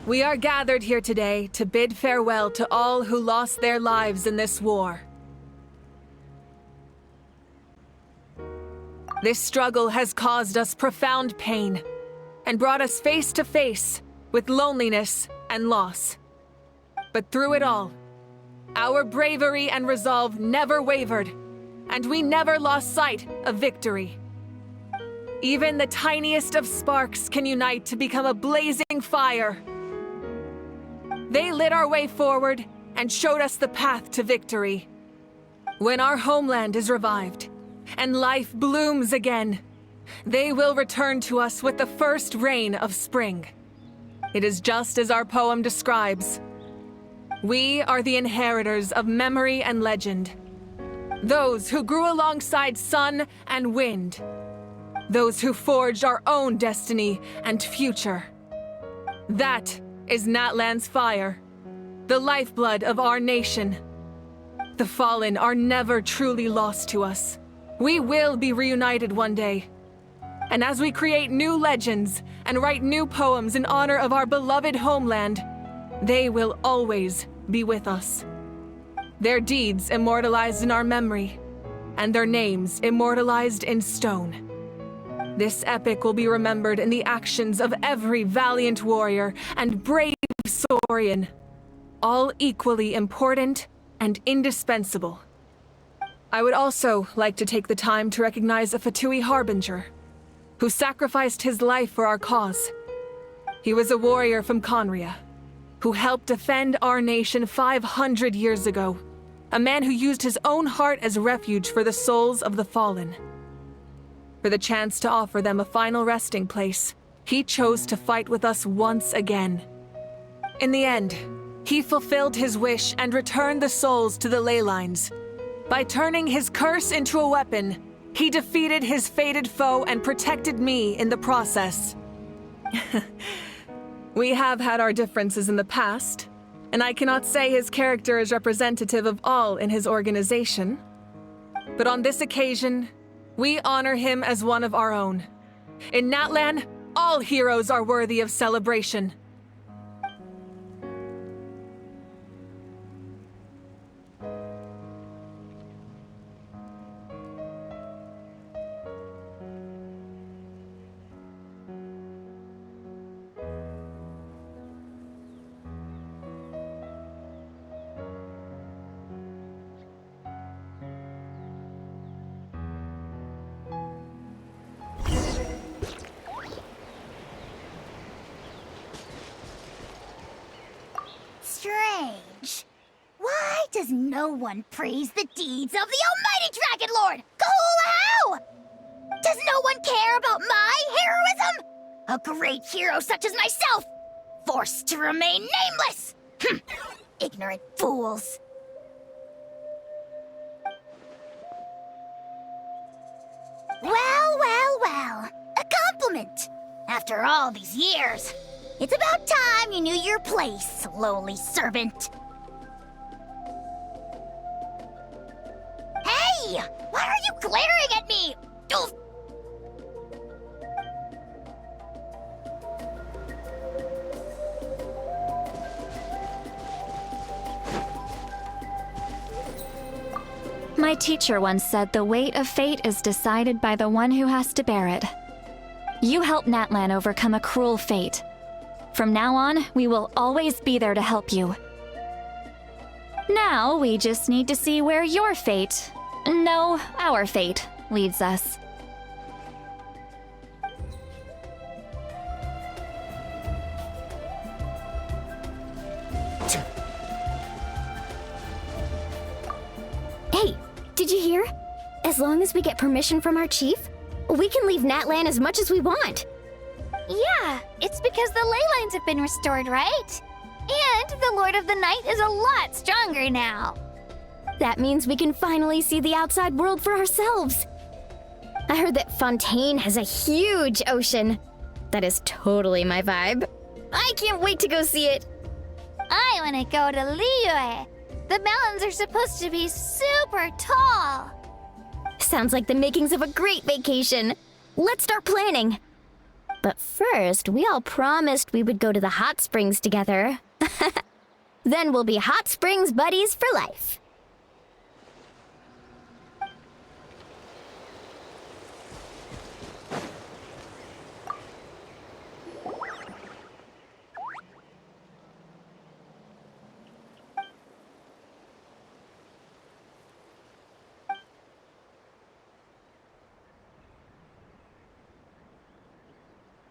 We are gathered here today to bid farewell to all who lost their lives in this war. This struggle has caused us profound pain and brought us face to face with loneliness and loss. But through it all, our bravery and resolve never wavered, and we never lost sight of victory. Even the tiniest of sparks can unite to become a blazing fire. They lit our way forward and showed us the path to victory. When our homeland is revived and life blooms again, they will return to us with the first rain of spring. It is just as our poem describes. We are the inheritors of memory and legend. Those who grew alongside sun and wind. Those who forged our own destiny and future. That is Natlan's fire, the lifeblood of our nation. The fallen are never truly lost to us. We will be reunited one day. And as we create new legends and write new poems in honor of our beloved homeland, they will always be with us. Their deeds immortalized in our memory, and their names immortalized in stone. This epic will be remembered in the actions of every valiant warrior and brave Saurian, all equally important and indispensable. I would also like to take the time to recognize a Fatui Harbinger, who sacrificed his life for our cause. He was a warrior from Conria, who helped defend our nation 500 years ago, a man who used his own heart as refuge for the souls of the fallen. For the chance to offer them a final resting place, he chose to fight with us once again. In the end, he fulfilled his wish and returned the souls to the ley lines. By turning his curse into a weapon, he defeated his fated foe and protected me in the process. We have had our differences in the past, and I cannot say his character is representative of all in his organization. But on this occasion, we honor him as one of our own. In Natlan, all heroes are worthy of celebration. Strange. Why does no one praise the deeds of the almighty Dragon Lord, Kahul? Does no one care about my heroism? A great hero such as myself, forced to remain nameless! Ignorant fools. Well. A compliment. After all these years. It's about time you knew your place, lowly servant. Hey! Why are you glaring at me? Oof. My teacher once said the weight of fate is decided by the one who has to bear it. You helped Natlan overcome a cruel fate. From now on, we will always be there to help you. Now, we just need to see where your fate, no, our fate, leads us. Hey, did you hear? As long as we get permission from our chief, we can leave Natlan as much as we want. Yeah, it's because the ley lines have been restored, right? And the Lord of the Night is a lot stronger now. That means we can finally see the outside world for ourselves. I heard that Fontaine has a huge ocean. That is totally my vibe. I can't wait to go see it. I want to go to Liyue. The mountains are supposed to be super tall. Sounds like the makings of a great vacation. Let's start planning. But first, we all promised we would go to the hot springs together. Then we'll be hot springs buddies for life.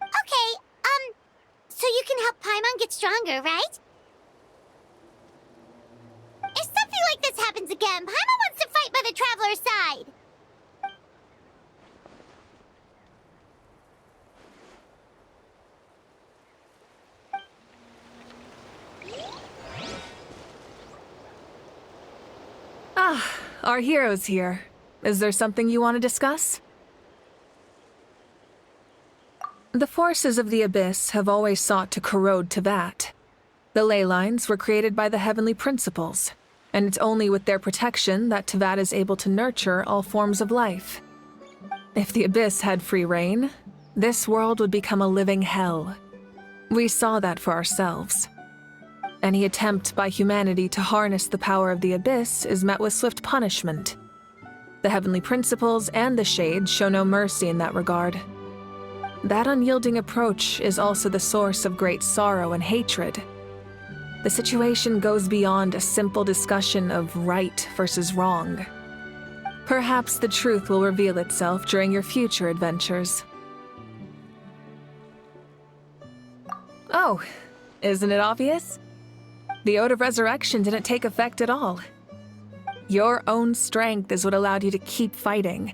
Okay, so you can help Paimon get stronger, right? If something like this happens again, Paimon wants to fight by the Traveler's side. Ah, our hero's here. Is there something you want to discuss? The forces of the Abyss have always sought to corrode Teyvat. The ley lines were created by the heavenly principles, and it's only with their protection that Teyvat is able to nurture all forms of life. If the Abyss had free reign, this world would become a living hell. We saw that for ourselves. Any attempt by humanity to harness the power of the Abyss is met with swift punishment. The heavenly principles and the Shades show no mercy in that regard. That unyielding approach is also the source of great sorrow and hatred. The situation goes beyond a simple discussion of right versus wrong. Perhaps the truth will reveal itself during your future adventures. Oh, isn't it obvious? The Ode of Resurrection didn't take effect at all. Your own strength is what allowed you to keep fighting,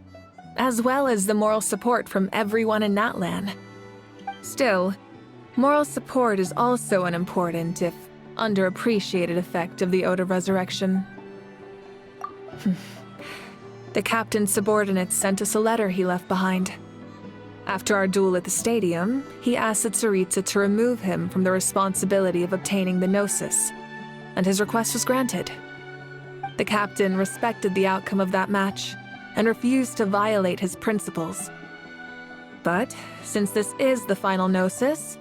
as well as the moral support from everyone in Natlan. Still, moral support is also an important, if underappreciated, effect of the Ode of Resurrection. The captain's subordinates sent us a letter he left behind. After our duel at the stadium, he asked Tsaritsa to remove him from the responsibility of obtaining the Gnosis, and his request was granted. The captain respected the outcome of that match and refused to violate his principles. But since this is the final Gnosis,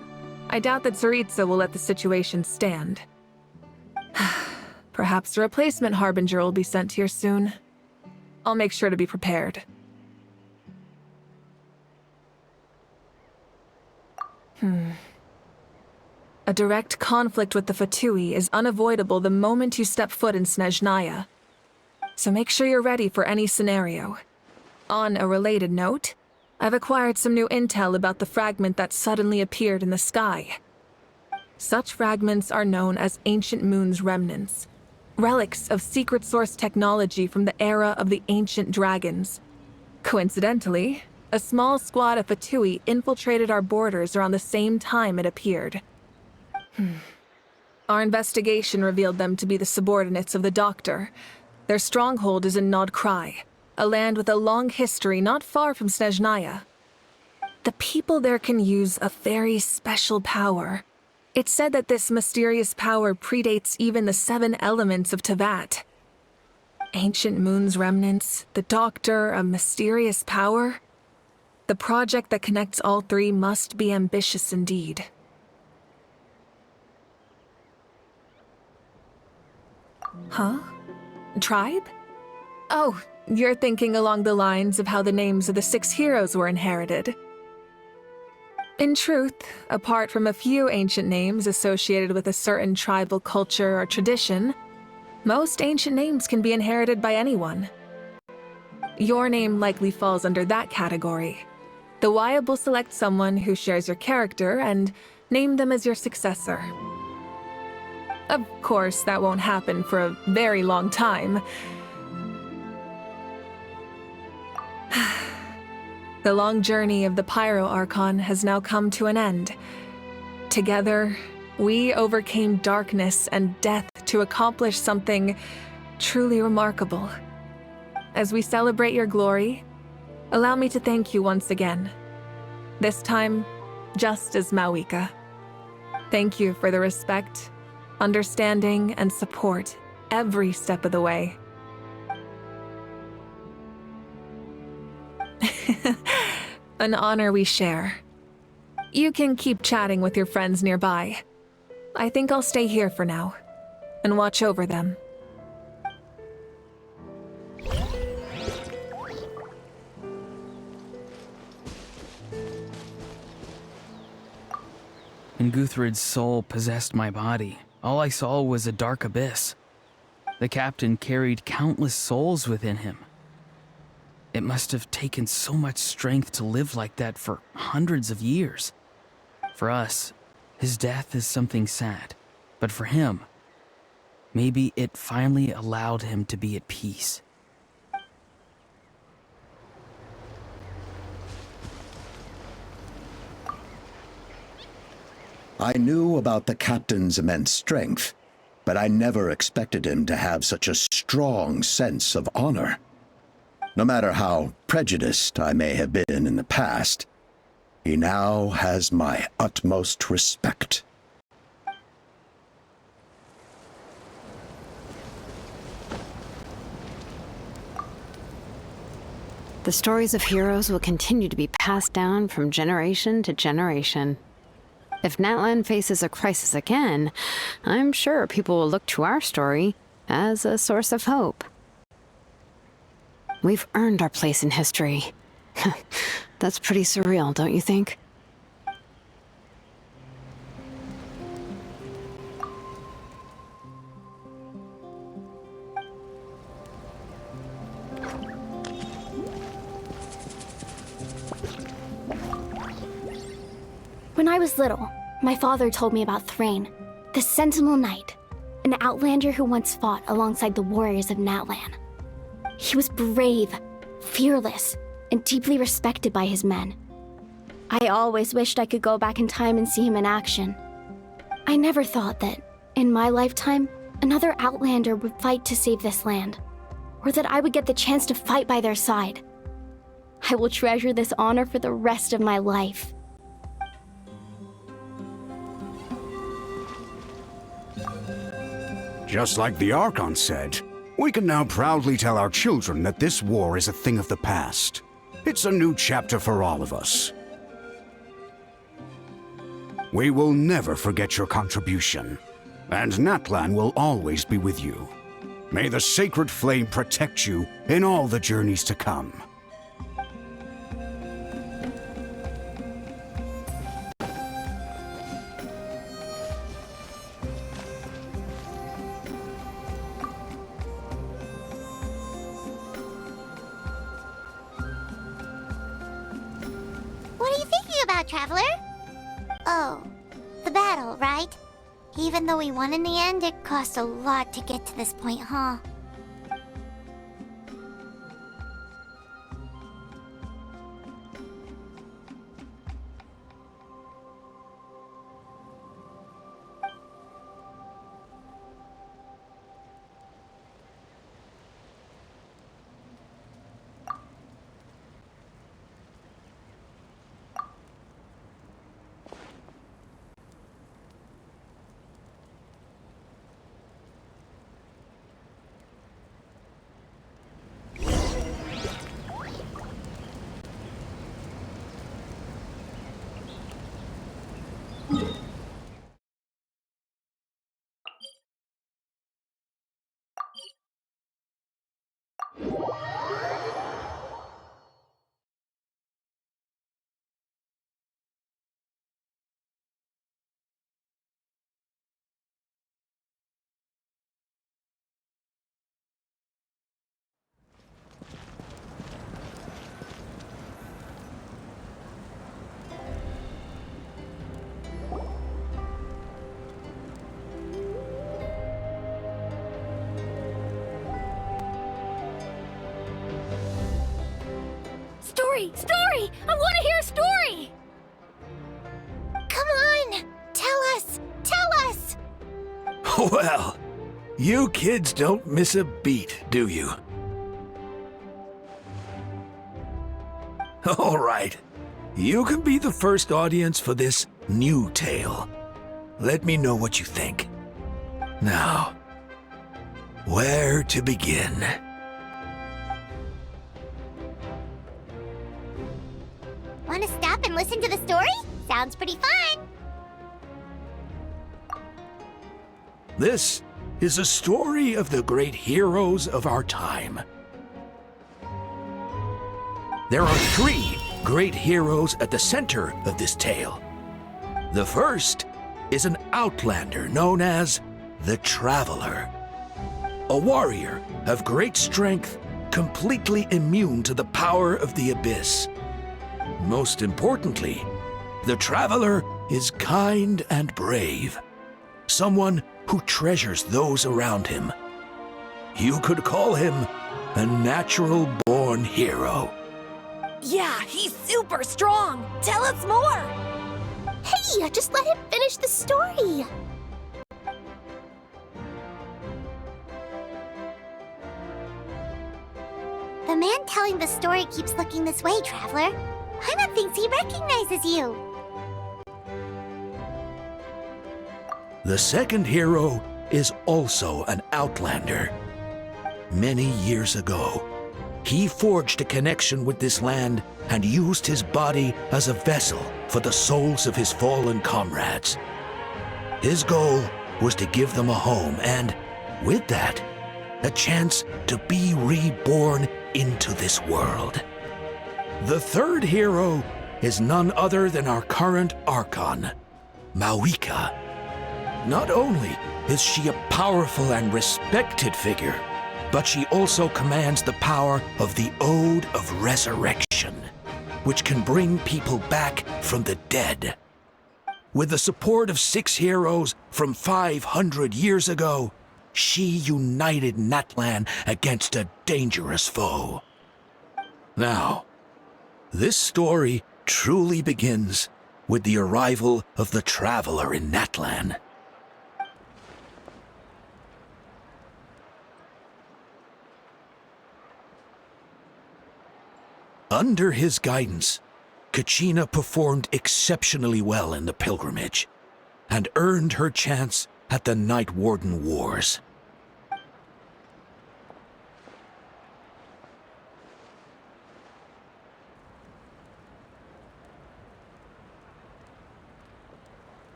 I doubt that Tsaritsa will let the situation stand. Perhaps a replacement Harbinger will be sent here soon. I'll make sure to be prepared. A direct conflict with the Fatui is unavoidable the moment you step foot in Snezhnaya. So make sure you're ready for any scenario. On a related note, I've acquired some new intel about the fragment that suddenly appeared in the sky. Such fragments are known as Ancient Moon's remnants, relics of secret source technology from the era of the ancient dragons. Coincidentally, a small squad of Fatui infiltrated our borders around the same time it appeared. Our investigation revealed them to be the subordinates of the Doctor. Their stronghold is in Nod Krai, a land with a long history not far from Snezhnaya. The people there can use a very special power. It's said that this mysterious power predates even the 7 elements of Teyvat. Ancient Moon's remnants, the Doctor, a mysterious power. The project that connects all 3 must be ambitious indeed. Huh? Tribe? Oh, you're thinking along the lines of how the names of the 6 heroes were inherited. In truth, apart from a few ancient names associated with a certain tribal culture or tradition, most ancient names can be inherited by anyone. Your name likely falls under that category. The Wyab will select someone who shares your character and name them as your successor. Of course, that won't happen for a very long time. The long journey of the Pyro Archon has now come to an end. Together, we overcame darkness and death to accomplish something truly remarkable. As we celebrate your glory, allow me to thank you once again. This time, just as Mawika. Thank you for the respect, understanding, and support every step of the way. An honor we share. You can keep chatting with your friends nearby. I think I'll stay here for now and watch over them. When Guthred's soul possessed my body, all I saw was a dark abyss. The captain carried countless souls within him. It must have taken so much strength to live like that for hundreds of years. For us, his death is something sad, but for him, maybe it finally allowed him to be at peace. I knew about the captain's immense strength, but I never expected him to have such a strong sense of honor. No matter how prejudiced I may have been in the past, he now has my utmost respect. The stories of heroes will continue to be passed down from generation to generation. If Natlan faces a crisis again, I'm sure people will look to our story as a source of hope. We've earned our place in history. That's pretty surreal, don't you think? When I was little, my father told me about Thrain, the Sentinel Knight, an outlander who once fought alongside the warriors of Natlan. He was brave, fearless, and deeply respected by his men. I always wished I could go back in time and see him in action. I never thought that, in my lifetime, another outlander would fight to save this land, or that I would get the chance to fight by their side. I will treasure this honor for the rest of my life. Just like the Archon said, we can now proudly tell our children that this war is a thing of the past. It's a new chapter for all of us. We will never forget your contribution, and Natlan will always be with you. May the sacred flame protect you in all the journeys to come. What are you thinking about, Traveler? Oh, the battle, right? Even though we won in the end, it cost a lot to get to this point, huh? Story! Story! I want to hear a story! Come on! Tell us! Tell us! Well, you kids don't miss a beat, do you? All right. You can be the first audience for this new tale. Let me know what you think. Now, where to begin? Want to stop and listen to the story? Sounds pretty fun. This is a story of the great heroes of our time. There are 3 great heroes at the center of this tale. The first is an outlander known as the Traveler. A warrior of great strength, completely immune to the power of the abyss. Most importantly, the Traveler is kind and brave. Someone who treasures those around him. You could call him a natural-born hero. Yeah, he's super strong. Tell us more. Hey, just let him finish the story. The man telling the story keeps looking this way, Traveler. Paimon thinks he recognizes you. The second hero is also an outlander. Many years ago, he forged a connection with this land and used his body as a vessel for the souls of his fallen comrades. His goal was to give them a home and, with that, a chance to be reborn into this world. The third hero is none other than our current Archon, Mawika. Not only is she a powerful and respected figure, but she also commands the power of the Ode of Resurrection, which can bring people back from the dead. With the support of 6 heroes from 500 years ago, she united Natlan against a dangerous foe. Now, this story truly begins with the arrival of the Traveler in Natlan. Under his guidance, Kachina performed exceptionally well in the pilgrimage and earned her chance at the Night Warden Wars.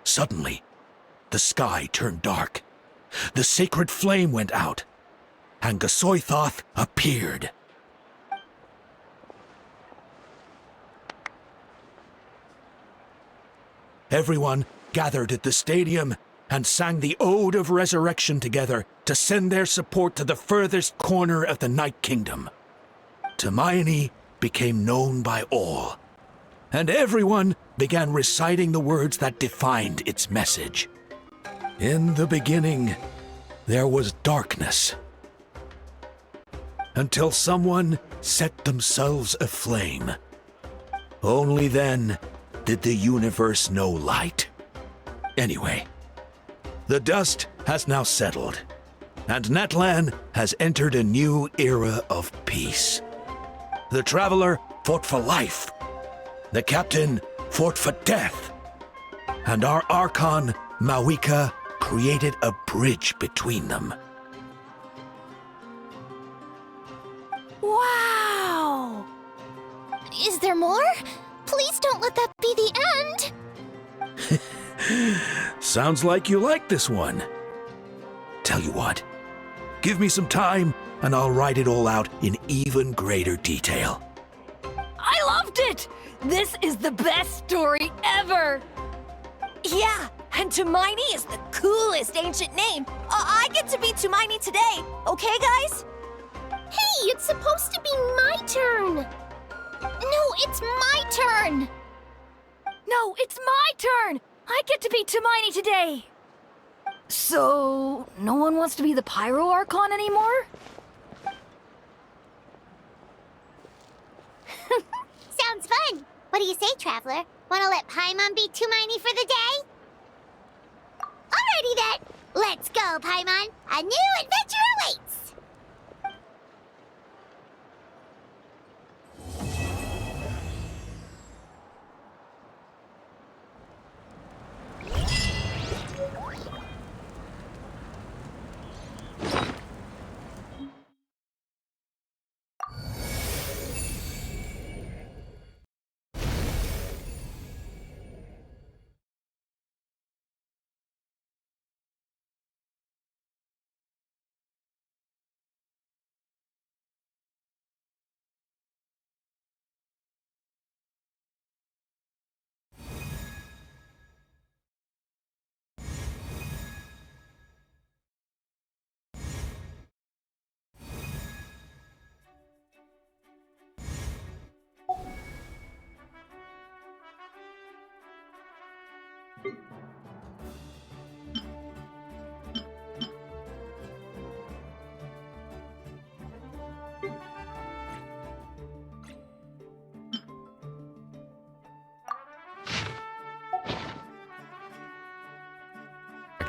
Suddenly, the sky turned dark. The sacred flame went out, and Gasoithoth appeared. Everyone gathered at the stadium and sang the Ode of Resurrection together to send their support to the furthest corner of the Night Kingdom. Hermione became known by all, and everyone began reciting the words that defined its message. In the beginning, there was darkness, until someone set themselves aflame. Only then did the universe know light. Anyway, the dust has now settled, and Natlan has entered a new era of peace. The Traveler fought for life, the Captain fought for death, and our Archon, Mawika, created a bridge between them. Wow! Is there more? Please don't let that be the end! Sounds like you like this one. Tell you what, give me some time and I'll write it all out in even greater detail. I loved it! This is the best story ever! Yeah, and Tumaini is the coolest ancient name. I get to be Tumaini today, okay, guys? Hey, it's supposed to be my turn! No, it's my turn! No, it's my turn! I get to be Tumaini today! So, no one wants to be the Pyro Archon anymore? Sounds fun! What do you say, Traveler? Wanna let Paimon be Tumaini for the day? Alrighty then! Let's go, Paimon! A new adventure awaits!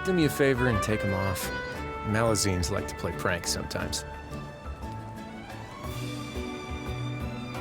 Do me a favor and take them off. Malazines like to play pranks sometimes.